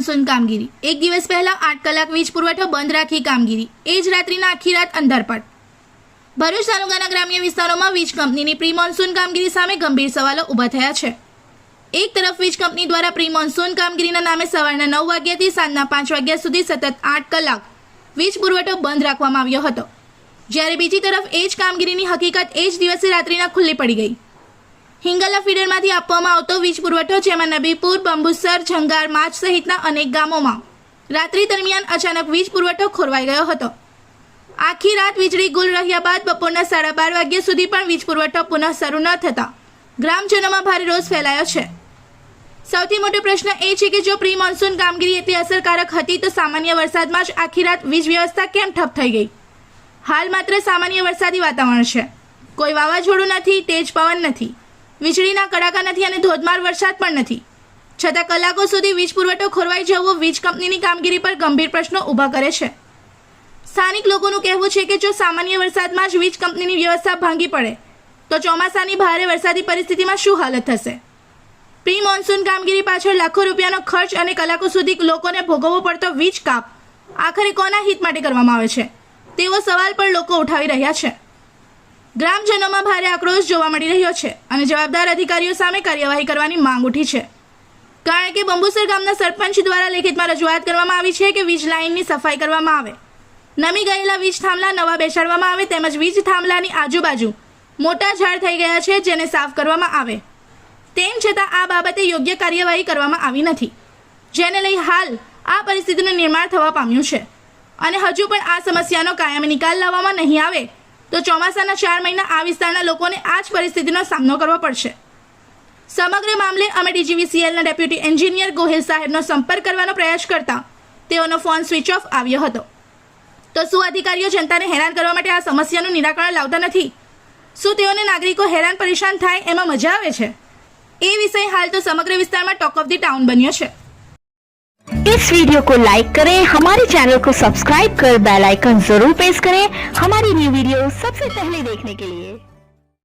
Monsoon કામગીરી। એક દિવસ પહેલા 8 કલાક વીજ પુરવઠો બંધ રાખી કામગીરી, એ જ રાત્રિના આખી રાત અંધારપટ। ભરૂચ તાલુકાના ગ્રામ્ય વિસ્તારોમાં વીજ કંપનીની પ્રી મોન્સૂન કામગીરી સામે ગંભીર સવાલો ઊભા થયા છે। એક તરફ વીજ કંપની દ્વારા પ્રી મોન્સૂન કામગીરીના નામે સવારના 9 વાગ્યાથી સાંજના 5 વાગ્યા સુધી સતત 8 કલાક વીજ પુરવઠો બંધ રાખવામાં આવ્યો હતો, જ્યારે બીજી તરફ એ જ કામગીરીની હકીકત એ જ દિવસે રાત્રિના ખુલ્લી પડી ગઈ। હિંગલા ફીડરમાંથી આપવામાં આવતો વીજ પુરવઠો, જેમાં નબીપુર, બંબુસર, ઝંગાર, માચ સહિતના અનેક ગામોમાં રાત્રિ દરમિયાન અચાનક વીજ પુરવઠો ખોરવાઈ ગયો હતો। આખી રાત વીજળી ગુલ રહ્યા બાદ બપોરના 12:30 વાગ્યા સુધી પણ વીજ પુરવઠો પુનઃ શરૂ ન થતાં ગ્રામજનોમાં ભારે રોષ ફેલાયો છે। સૌથી મોટો પ્રશ્ન એ છે કે જો પ્રી મોન્સૂન કામગીરી એટલી અસરકારક હતી તો સામાન્ય વરસાદમાં જ આખી રાત વીજ વ્યવસ્થા કેમ ઠપ થઈ ગઈ? હાલ માત્ર સામાન્ય વરસાદી વાતાવરણ છે, કોઈ વાવાઝોડું નથી, તેજ પવન નથી, વીજળીના કડાકા નથી અને ધોધમાર વરસાદ પણ નથી, છતાં કલાકો સુધી વીજ પુરવઠો ખોરવાઈ જવો વીજ કંપનીની કામગીરી પર ગંભીર પ્રશ્નો ઊભા કરે છે। સ્થાનિક લોકોનું કહેવું છે કે જો સામાન્ય વરસાદમાં જ વીજ કંપનીની વ્યવસ્થા ભાંગી પડે તો ચોમાસાની ભારે વરસાદી પરિસ્થિતિમાં શું હાલત થશે? પ્રી મોન્સૂન કામગીરી પાછળ લાખો રૂપિયાનો ખર્ચ અને કલાકો સુધી લોકોને ભોગવવો પડતો વીજ કાપ આખરે કોના હિત માટે કરવામાં આવે છે તેવો સવાલ પણ લોકો ઉઠાવી રહ્યા છે। ગ્રામજનોમાં ભારે આક્રોશ જોવા મળી રહ્યો છે અને જવાબદાર અધિકારીઓ સામે કાર્યવાહી કરવાની માંગ ઉઠી છે, કારણ કે બંબુસર ગામના સરપંચ દ્વારા લેખિતમાં રજૂઆત કરવામાં આવી છે કે વીજ લાઇનની સફાઈ કરવામાં આવે, નમી ગયેલા વીજ થાંભલા નવા બેસાડવામાં આવે તેમજ વીજ થાંભલાની આજુબાજુ મોટા ઝાડ થઈ ગયા છે જેને સાફ કરવામાં આવે। તેમ છતાં આ બાબતે યોગ્ય કાર્યવાહી કરવામાં આવી નથી, જેને લઈ હાલ આ પરિસ્થિતિનું નિર્માણ થવા પામ્યું છે અને હજુ પણ આ સમસ્યાનો કાયમી નિકાલ લાવવામાં નહીં આવે તો ચોમાસાના 4 મહિના આ વિસ્તારના લોકોને આ જ પરિસ્થિતિનો સામનો કરવો પડશે। સમગ્ર મામલે અમે DGVCLના ડેપ્યુટી એન્જિનિયર ગોહિલ સાહેબનો સંપર્ક કરવાનો પ્રયાસ કરતા તેઓનો ફોન સ્વિચ ઓફ આવ્યો હતો। તો શું અધિકારીઓ જનતાને હેરાન કરવા માટે આ સમસ્યાનું નિરાકરણ લાવતા નથી? શું તેઓને નાગરિકો હેરાન પરેશાન થાય એમાં મજા આવે છે? એ વિષય હાલ તો समग्र विस्तार में टॉक ऑफ द टाउन बनियो है। इस वीडियो को लाइक करें, हमारे चैनल को सब्सक्राइब कर बेल आइकन जरूर प्रेस करें हमारी न्यू वीडियो सबसे पहले देखने के लिए।